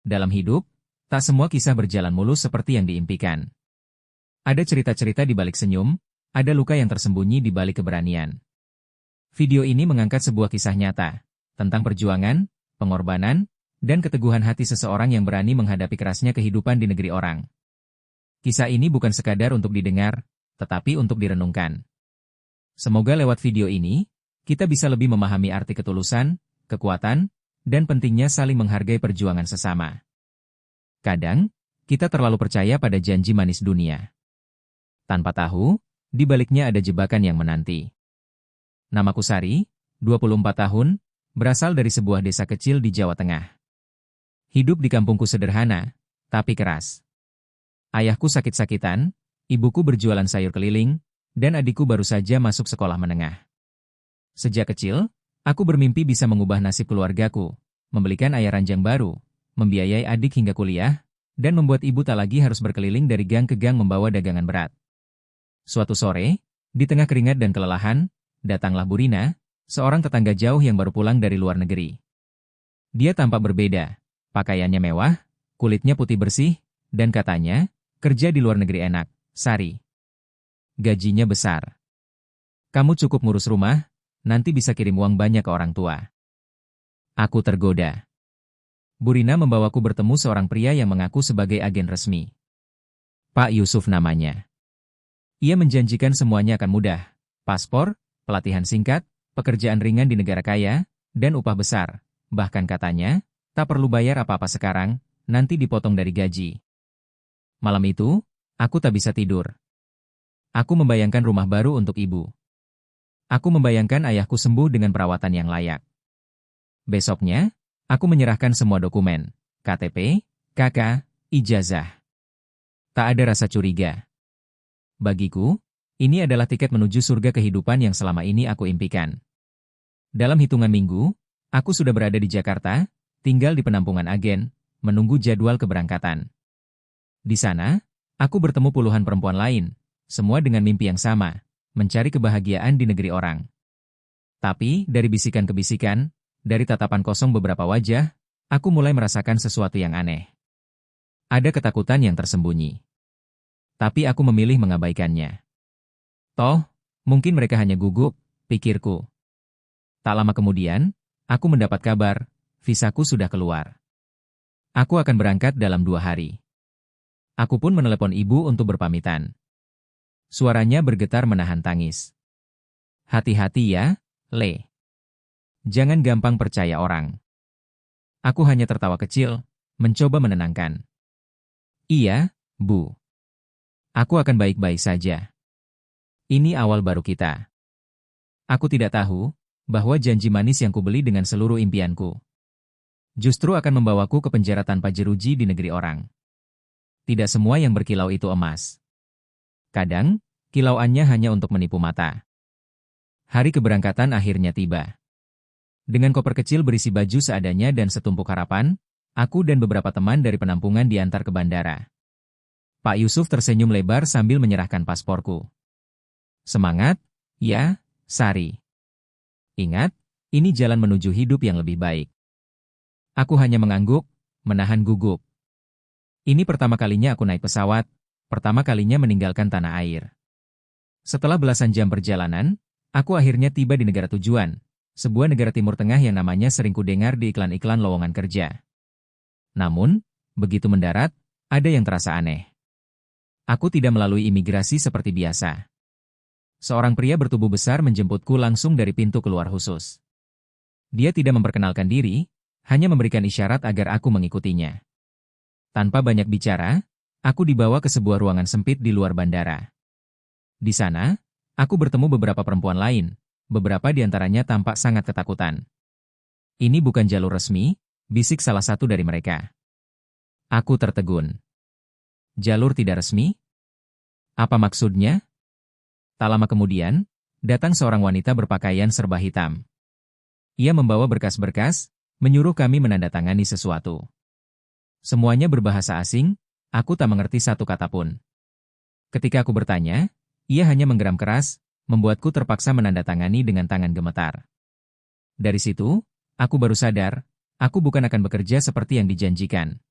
Dalam hidup, tak semua kisah berjalan mulus seperti yang diimpikan. Ada cerita-cerita di balik senyum, ada luka yang tersembunyi di balik keberanian. Video ini mengangkat sebuah kisah nyata, tentang perjuangan, pengorbanan, dan keteguhan hati seseorang yang berani menghadapi kerasnya kehidupan di negeri orang. Kisah ini bukan sekadar untuk didengar, tetapi untuk direnungkan. Semoga lewat video ini, kita bisa lebih memahami arti ketulusan, kekuatan, dan pentingnya saling menghargai perjuangan sesama. Kadang, kita terlalu percaya pada janji manis dunia. Tanpa tahu, di baliknya ada jebakan yang menanti. Namaku Sari, 24 tahun, berasal dari sebuah desa kecil di Jawa Tengah. Hidup di kampungku sederhana, tapi keras. Ayahku sakit-sakitan, ibuku berjualan sayur keliling, dan adikku baru saja masuk sekolah menengah. Sejak kecil, aku bermimpi bisa mengubah nasib keluargaku, membelikan ayah ranjang baru, membiayai adik hingga kuliah, dan membuat ibu tak lagi harus berkeliling dari gang ke gang membawa dagangan berat. Suatu sore, di tengah keringat dan kelelahan, datanglah Burina, seorang tetangga jauh yang baru pulang dari luar negeri. Dia tampak berbeda, pakaiannya mewah, kulitnya putih bersih, dan katanya, kerja di luar negeri enak, Sari. Gajinya besar. Kamu cukup ngurus rumah, nanti bisa kirim uang banyak ke orang tua. Aku tergoda. Burina membawaku bertemu seorang pria yang mengaku sebagai agen resmi. Pak Yusuf namanya. Ia menjanjikan semuanya akan mudah, paspor, pelatihan singkat, pekerjaan ringan di negara kaya, dan upah besar. Bahkan katanya, tak perlu bayar apa-apa sekarang, nanti dipotong dari gaji. Malam itu, aku tak bisa tidur. Aku membayangkan rumah baru untuk ibu. Aku membayangkan ayahku sembuh dengan perawatan yang layak. Besoknya, aku menyerahkan semua dokumen, KTP, KK, ijazah. Tak ada rasa curiga. Bagiku, ini adalah tiket menuju surga kehidupan yang selama ini aku impikan. Dalam hitungan minggu, aku sudah berada di Jakarta, tinggal di penampungan agen, menunggu jadwal keberangkatan. Di sana, aku bertemu puluhan perempuan lain, semua dengan mimpi yang sama, mencari kebahagiaan di negeri orang. Tapi, dari bisikan ke bisikan, dari tatapan kosong beberapa wajah, aku mulai merasakan sesuatu yang aneh. Ada ketakutan yang tersembunyi. Tapi aku memilih mengabaikannya. Toh, mungkin mereka hanya gugup, pikirku. Tak lama kemudian, aku mendapat kabar, visaku sudah keluar. Aku akan berangkat dalam 2 hari. Aku pun menelepon ibu untuk berpamitan. Suaranya bergetar menahan tangis. Hati-hati ya, Le. Jangan gampang percaya orang. Aku hanya tertawa kecil, mencoba menenangkan. Iya, Bu. Aku akan baik-baik saja. Ini awal baru kita. Aku tidak tahu bahwa janji manis yang kubeli dengan seluruh impianku justru akan membawaku ke penjara tanpa jeruji di negeri orang. Tidak semua yang berkilau itu emas. Kadang, kilauannya hanya untuk menipu mata. Hari keberangkatan akhirnya tiba. Dengan koper kecil berisi baju seadanya dan setumpuk harapan, aku dan beberapa teman dari penampungan diantar ke bandara. Pak Yusuf tersenyum lebar sambil menyerahkan pasporku. Semangat, ya, Sari. Ingat, ini jalan menuju hidup yang lebih baik. Aku hanya mengangguk, menahan gugup. Ini pertama kalinya aku naik pesawat, pertama kalinya meninggalkan tanah air. Setelah belasan jam perjalanan, aku akhirnya tiba di negara tujuan, sebuah negara Timur Tengah yang namanya sering kudengar di iklan-iklan lowongan kerja. Namun, begitu mendarat, ada yang terasa aneh. Aku tidak melalui imigrasi seperti biasa. Seorang pria bertubuh besar menjemputku langsung dari pintu keluar khusus. Dia tidak memperkenalkan diri, hanya memberikan isyarat agar aku mengikutinya. Tanpa banyak bicara, aku dibawa ke sebuah ruangan sempit di luar bandara. Di sana, aku bertemu beberapa perempuan lain, beberapa di antaranya tampak sangat ketakutan. Ini bukan jalur resmi, bisik salah satu dari mereka. Aku tertegun. Jalur tidak resmi? Apa maksudnya? Tak lama kemudian, datang seorang wanita berpakaian serba hitam. Ia membawa berkas-berkas, menyuruh kami menandatangani sesuatu. Semuanya berbahasa asing, aku tak mengerti satu kata pun. Ketika aku bertanya, ia hanya menggeram keras, membuatku terpaksa menandatangani dengan tangan gemetar. Dari situ, aku baru sadar, aku bukan akan bekerja seperti yang dijanjikan,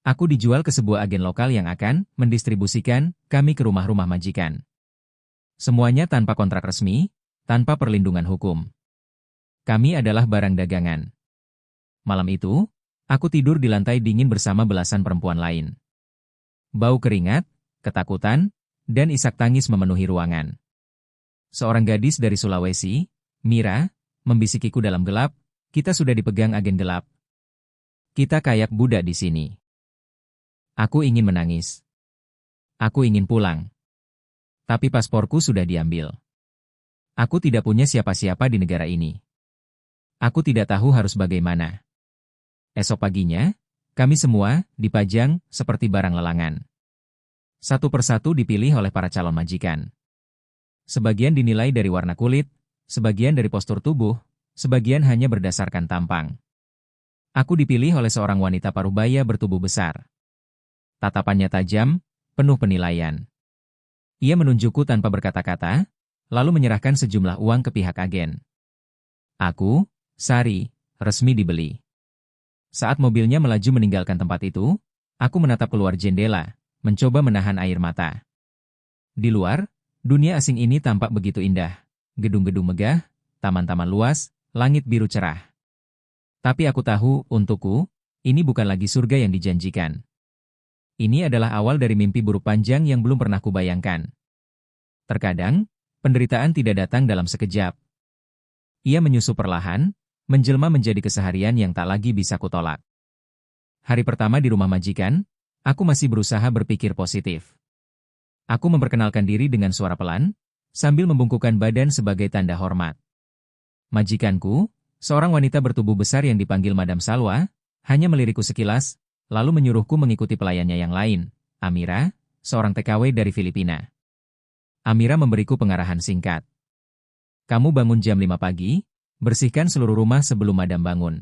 Aku dijual ke sebuah agen lokal yang akan mendistribusikan kami ke rumah-rumah majikan. Semuanya tanpa kontrak resmi, tanpa perlindungan hukum. Kami adalah barang dagangan. Malam itu, aku tidur di lantai dingin bersama belasan perempuan lain. Bau keringat, ketakutan, dan isak tangis memenuhi ruangan. Seorang gadis dari Sulawesi, Mira, membisikiku dalam gelap, kita sudah dipegang agen gelap. Kita kayak budak di sini. Aku ingin menangis. Aku ingin pulang. Tapi pasporku sudah diambil. Aku tidak punya siapa-siapa di negara ini. Aku tidak tahu harus bagaimana. Esok paginya, kami semua dipajang seperti barang lelangan. Satu persatu dipilih oleh para calon majikan. Sebagian dinilai dari warna kulit, sebagian dari postur tubuh, sebagian hanya berdasarkan tampang. Aku dipilih oleh seorang wanita parubaya bertubuh besar. Tatapannya tajam, penuh penilaian. Ia menunjukku tanpa berkata-kata, lalu menyerahkan sejumlah uang ke pihak agen. Aku, Sari, resmi dibeli. Saat mobilnya melaju meninggalkan tempat itu, aku menatap keluar jendela, mencoba menahan air mata. Di luar, dunia asing ini tampak begitu indah. Gedung-gedung megah, taman-taman luas, langit biru cerah. Tapi aku tahu, untukku, ini bukan lagi surga yang dijanjikan. Ini adalah awal dari mimpi buruk panjang yang belum pernah kubayangkan. Terkadang, penderitaan tidak datang dalam sekejap. Ia menyusup perlahan, menjelma menjadi keseharian yang tak lagi bisa kutolak. Hari pertama di rumah majikan, aku masih berusaha berpikir positif. Aku memperkenalkan diri dengan suara pelan, sambil membungkukkan badan sebagai tanda hormat. Majikanku, seorang wanita bertubuh besar yang dipanggil Madam Salwa, hanya melirikku sekilas, lalu menyuruhku mengikuti pelayannya yang lain, Amira, seorang TKW dari Filipina. Amira memberiku pengarahan singkat. Kamu bangun jam 5 pagi, bersihkan seluruh rumah sebelum Madam bangun.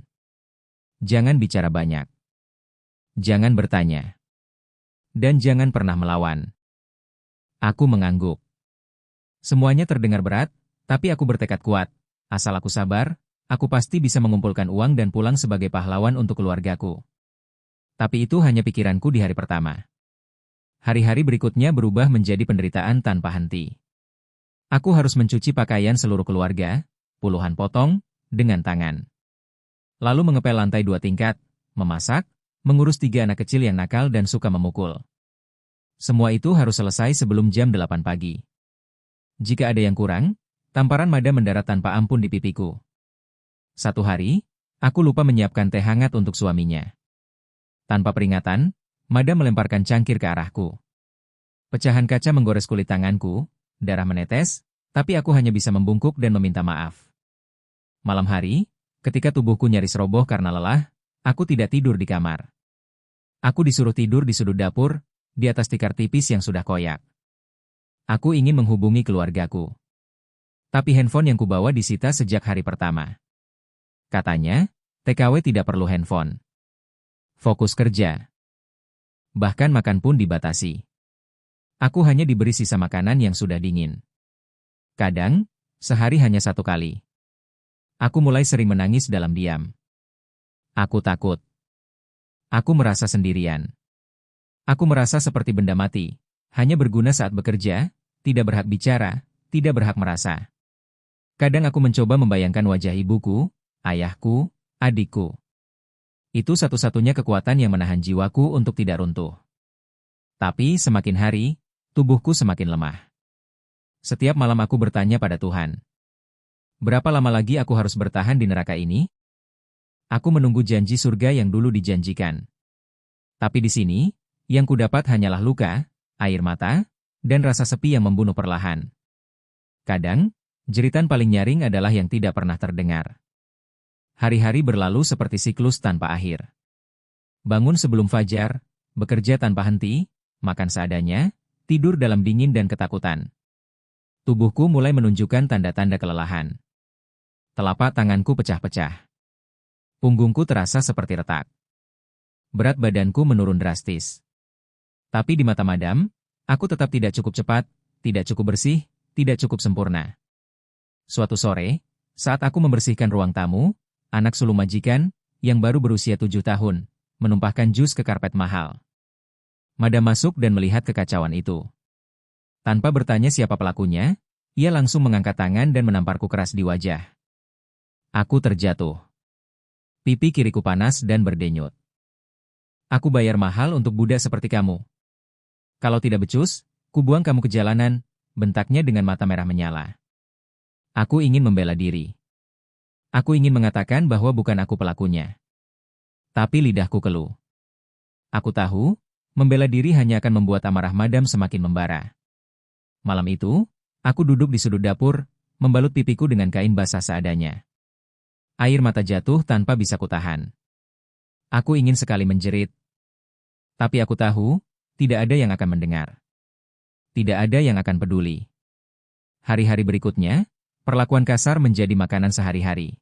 Jangan bicara banyak. Jangan bertanya. Dan jangan pernah melawan. Aku mengangguk. Semuanya terdengar berat, tapi aku bertekad kuat. Asal aku sabar, aku pasti bisa mengumpulkan uang dan pulang sebagai pahlawan untuk keluargaku. Tapi itu hanya pikiranku di hari pertama. Hari-hari berikutnya berubah menjadi penderitaan tanpa henti. Aku harus mencuci pakaian seluruh keluarga, puluhan potong, dengan tangan. Lalu mengepel lantai 2 tingkat, memasak, mengurus 3 anak kecil yang nakal dan suka memukul. Semua itu harus selesai sebelum jam 8 pagi. Jika ada yang kurang, tamparan Madam mendarat tanpa ampun di pipiku. Satu hari, aku lupa menyiapkan teh hangat untuk suaminya. Tanpa peringatan, Madam melemparkan cangkir ke arahku. Pecahan kaca menggores kulit tanganku, darah menetes, tapi aku hanya bisa membungkuk dan meminta maaf. Malam hari, ketika tubuhku nyaris roboh karena lelah, aku tidak tidur di kamar. Aku disuruh tidur di sudut dapur, di atas tikar tipis yang sudah koyak. Aku ingin menghubungi keluargaku. Tapi handphone yang kubawa disita sejak hari pertama. Katanya, TKW tidak perlu handphone. Fokus kerja. Bahkan makan pun dibatasi. Aku hanya diberi sisa makanan yang sudah dingin. Kadang, sehari hanya 1 kali. Aku mulai sering menangis dalam diam. Aku takut. Aku merasa sendirian. Aku merasa seperti benda mati, hanya berguna saat bekerja, tidak berhak bicara, tidak berhak merasa. Kadang aku mencoba membayangkan wajah ibuku, ayahku, adikku. Itu satu-satunya kekuatan yang menahan jiwaku untuk tidak runtuh. Tapi semakin hari, tubuhku semakin lemah. Setiap malam aku bertanya pada Tuhan. Berapa lama lagi aku harus bertahan di neraka ini? Aku menunggu janji surga yang dulu dijanjikan. Tapi di sini, yang kudapat hanyalah luka, air mata, dan rasa sepi yang membunuh perlahan. Kadang, jeritan paling nyaring adalah yang tidak pernah terdengar. Hari-hari berlalu seperti siklus tanpa akhir. Bangun sebelum fajar, bekerja tanpa henti, makan seadanya, tidur dalam dingin dan ketakutan. Tubuhku mulai menunjukkan tanda-tanda kelelahan. Telapak tanganku pecah-pecah. Punggungku terasa seperti retak. Berat badanku menurun drastis. Tapi di mata Madam, aku tetap tidak cukup cepat, tidak cukup bersih, tidak cukup sempurna. Suatu sore, saat aku membersihkan ruang tamu, anak sulung majikan, yang baru berusia 7 tahun, menumpahkan jus ke karpet mahal. Madam masuk dan melihat kekacauan itu. Tanpa bertanya siapa pelakunya, ia langsung mengangkat tangan dan menamparku keras di wajah. Aku terjatuh. Pipi kiriku panas dan berdenyut. Aku bayar mahal untuk Buddha seperti kamu. Kalau tidak becus, kubuang kamu ke jalanan, bentaknya dengan mata merah menyala. Aku ingin membela diri. Aku ingin mengatakan bahwa bukan aku pelakunya. Tapi lidahku keluh. Aku tahu, membela diri hanya akan membuat amarah Madam semakin membara. Malam itu, aku duduk di sudut dapur, membalut pipiku dengan kain basah seadanya. Air mata jatuh tanpa bisa kutahan. Aku ingin sekali menjerit. Tapi aku tahu, tidak ada yang akan mendengar. Tidak ada yang akan peduli. Hari-hari berikutnya, perlakuan kasar menjadi makanan sehari-hari.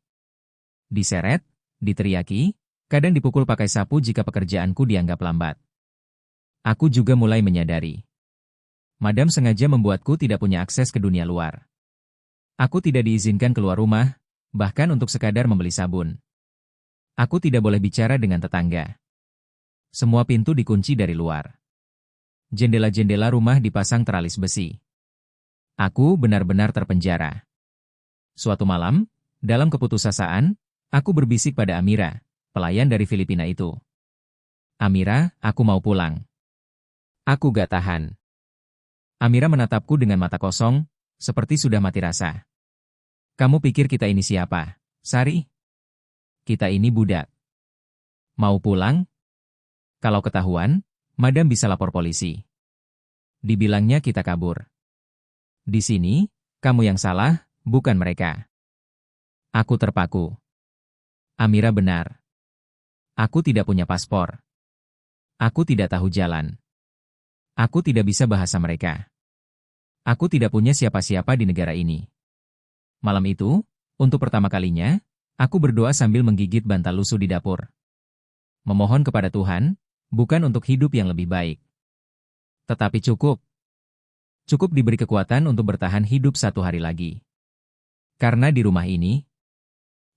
Diseret, diteriaki, kadang dipukul pakai sapu jika pekerjaanku dianggap lambat. Aku juga mulai menyadari. Madam sengaja membuatku tidak punya akses ke dunia luar. Aku tidak diizinkan keluar rumah, bahkan untuk sekadar membeli sabun. Aku tidak boleh bicara dengan tetangga. Semua pintu dikunci dari luar. Jendela-jendela rumah dipasang teralis besi. Aku benar-benar terpenjara. Suatu malam, dalam keputusasaan, aku berbisik pada Amira, pelayan dari Filipina itu. Amira, aku mau pulang. Aku gak tahan. Amira menatapku dengan mata kosong, seperti sudah mati rasa. Kamu pikir kita ini siapa, Sari? Kita ini budak. Mau pulang? Kalau ketahuan, Madam bisa lapor polisi. Dibilangnya kita kabur. Di sini, kamu yang salah, bukan mereka. Aku terpaku. Amira benar. Aku tidak punya paspor. Aku tidak tahu jalan. Aku tidak bisa bahasa mereka. Aku tidak punya siapa-siapa di negara ini. Malam itu, untuk pertama kalinya, aku berdoa sambil menggigit bantal lusuh di dapur. Memohon kepada Tuhan, bukan untuk hidup yang lebih baik. Tetapi cukup. Cukup diberi kekuatan untuk bertahan hidup satu hari lagi. Karena di rumah ini,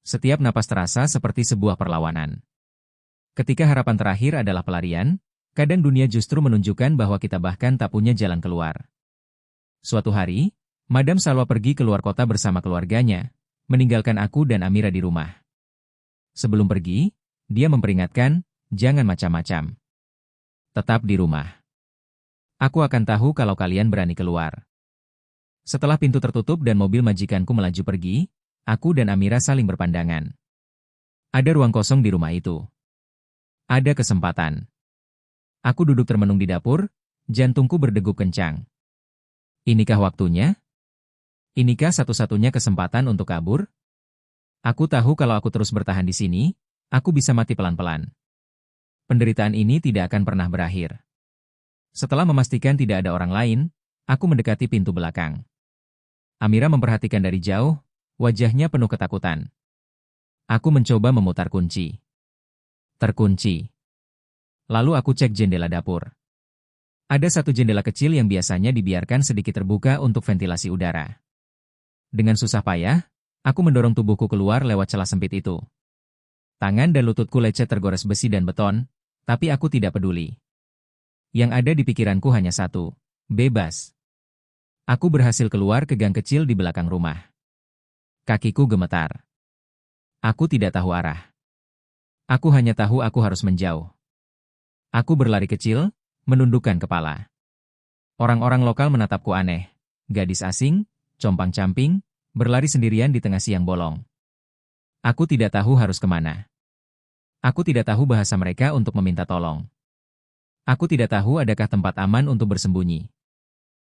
setiap napas terasa seperti sebuah perlawanan. Ketika harapan terakhir adalah pelarian, kadang dunia justru menunjukkan bahwa kita bahkan tak punya jalan keluar. Suatu hari, Madam Salwa pergi keluar kota bersama keluarganya, meninggalkan aku dan Amira di rumah. Sebelum pergi, dia memperingatkan, jangan macam-macam. Tetap di rumah. Aku akan tahu kalau kalian berani keluar. Setelah pintu tertutup dan mobil majikanku melaju pergi, aku dan Amira saling berpandangan. Ada ruang kosong di rumah itu. Ada kesempatan. Aku duduk termenung di dapur, jantungku berdegup kencang. Inikah waktunya? Inikah satu-satunya kesempatan untuk kabur? Aku tahu kalau aku terus bertahan di sini, aku bisa mati pelan-pelan. Penderitaan ini tidak akan pernah berakhir. Setelah memastikan tidak ada orang lain, aku mendekati pintu belakang. Amira memperhatikan dari jauh, wajahnya penuh ketakutan. Aku mencoba memutar kunci. Terkunci. Lalu aku cek jendela dapur. Ada satu jendela kecil yang biasanya dibiarkan sedikit terbuka untuk ventilasi udara. Dengan susah payah, aku mendorong tubuhku keluar lewat celah sempit itu. Tangan dan lututku lecet tergores besi dan beton, tapi aku tidak peduli. Yang ada di pikiranku hanya satu, bebas. Aku berhasil keluar ke gang kecil di belakang rumah. Kakiku gemetar. Aku tidak tahu arah. Aku hanya tahu aku harus menjauh. Aku berlari kecil, menundukkan kepala. Orang-orang lokal menatapku aneh. Gadis asing, compang-camping, berlari sendirian di tengah siang bolong. Aku tidak tahu harus kemana. Aku tidak tahu bahasa mereka untuk meminta tolong. Aku tidak tahu adakah tempat aman untuk bersembunyi.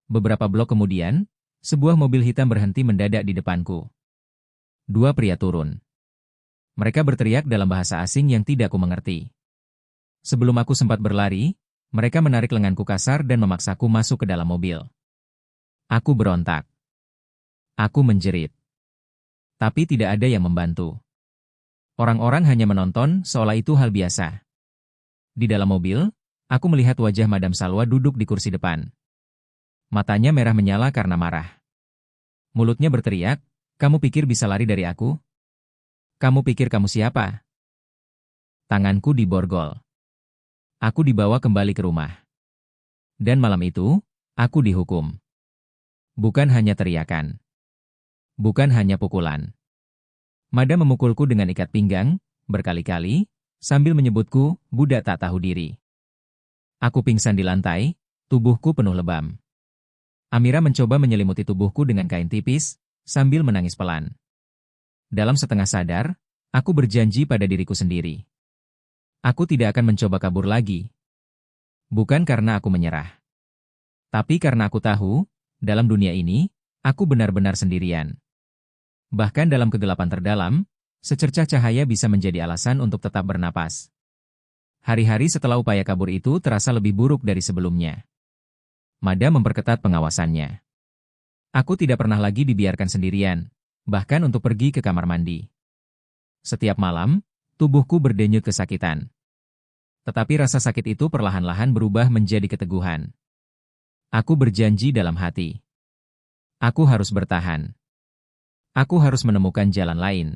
Beberapa blok kemudian, sebuah mobil hitam berhenti mendadak di depanku. Dua pria turun. Mereka berteriak dalam bahasa asing yang tidak ku mengerti. Sebelum aku sempat berlari, mereka menarik lenganku kasar dan memaksaku masuk ke dalam mobil. Aku berontak. Aku menjerit. Tapi tidak ada yang membantu. Orang-orang hanya menonton seolah itu hal biasa. Di dalam mobil, aku melihat wajah Madam Salwa duduk di kursi depan. Matanya merah menyala karena marah. Mulutnya berteriak, "Kamu pikir bisa lari dari aku? Kamu pikir kamu siapa?" Tanganku diborgol. Aku dibawa kembali ke rumah. Dan malam itu, aku dihukum. Bukan hanya teriakan. Bukan hanya pukulan. Madam memukulku dengan ikat pinggang, berkali-kali, sambil menyebutku, budak tak tahu diri. Aku pingsan di lantai, tubuhku penuh lebam. Amira mencoba menyelimuti tubuhku dengan kain tipis, sambil menangis pelan. Dalam setengah sadar, aku berjanji pada diriku sendiri. Aku tidak akan mencoba kabur lagi. Bukan karena aku menyerah. Tapi karena aku tahu, dalam dunia ini, aku benar-benar sendirian. Bahkan dalam kegelapan terdalam, secercah cahaya bisa menjadi alasan untuk tetap bernapas. Hari-hari setelah upaya kabur itu terasa lebih buruk dari sebelumnya. Madam memperketat pengawasannya. Aku tidak pernah lagi dibiarkan sendirian, bahkan untuk pergi ke kamar mandi. Setiap malam, tubuhku berdenyut kesakitan. Tetapi rasa sakit itu perlahan-lahan berubah menjadi keteguhan. Aku berjanji dalam hati. Aku harus bertahan. Aku harus menemukan jalan lain.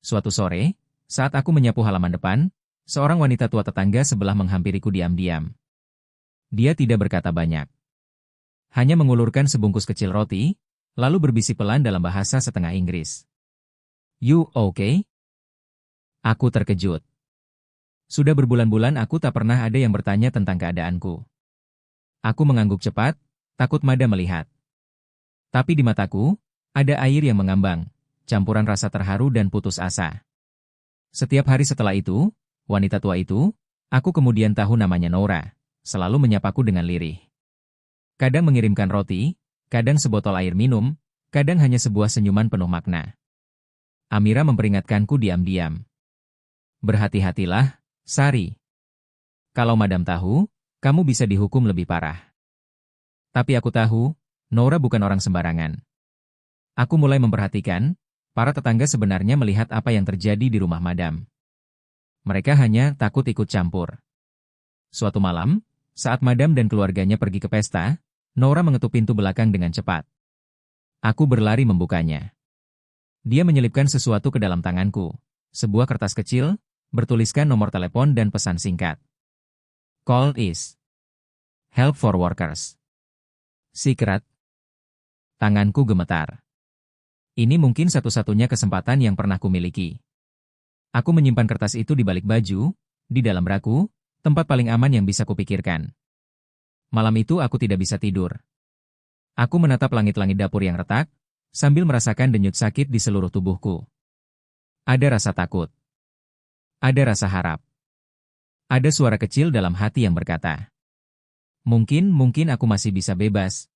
Suatu sore, saat aku menyapu halaman depan, seorang wanita tua tetangga sebelah menghampiriku diam-diam. Dia tidak berkata banyak. Hanya mengulurkan sebungkus kecil roti, lalu berbisik pelan dalam bahasa setengah Inggris. "You okay?" Aku terkejut. Sudah berbulan-bulan aku tak pernah ada yang bertanya tentang keadaanku. Aku mengangguk cepat, takut Madam melihat. Tapi di mataku, ada air yang mengambang, campuran rasa terharu dan putus asa. Setiap hari setelah itu, wanita tua itu, aku kemudian tahu namanya Nora, selalu menyapaku dengan lirih. Kadang mengirimkan roti, kadang sebotol air minum, kadang hanya sebuah senyuman penuh makna. Amira memperingatkanku diam-diam. "Berhati-hatilah, Sari. Kalau Madam tahu, kamu bisa dihukum lebih parah." Tapi aku tahu, Nora bukan orang sembarangan. Aku mulai memperhatikan, para tetangga sebenarnya melihat apa yang terjadi di rumah Madam. Mereka hanya takut ikut campur. Suatu malam, saat Madam dan keluarganya pergi ke pesta, Nora mengetuk pintu belakang dengan cepat. Aku berlari membukanya. Dia menyelipkan sesuatu ke dalam tanganku, sebuah kertas kecil, bertuliskan nomor telepon dan pesan singkat. "Call is help for workers. Secret." Tanganku gemetar. Ini mungkin satu-satunya kesempatan yang pernah kumiliki. Aku menyimpan kertas itu di balik baju, di dalam braku, tempat paling aman yang bisa kupikirkan. Malam itu aku tidak bisa tidur. Aku menatap langit-langit dapur yang retak, sambil merasakan denyut sakit di seluruh tubuhku. Ada rasa takut. Ada rasa harap. Ada suara kecil dalam hati yang berkata, mungkin aku masih bisa bebas.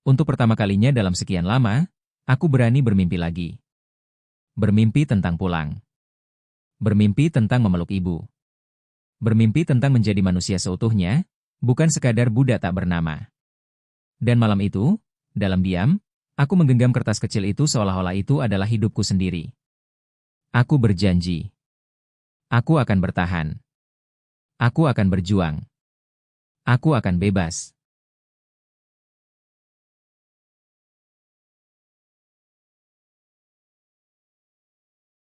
Untuk pertama kalinya dalam sekian lama, aku berani bermimpi lagi. Bermimpi tentang pulang. Bermimpi tentang memeluk ibu. Bermimpi tentang menjadi manusia seutuhnya, bukan sekadar budak tak bernama. Dan malam itu, dalam diam, aku menggenggam kertas kecil itu seolah-olah itu adalah hidupku sendiri. Aku berjanji. Aku akan bertahan. Aku akan berjuang. Aku akan bebas.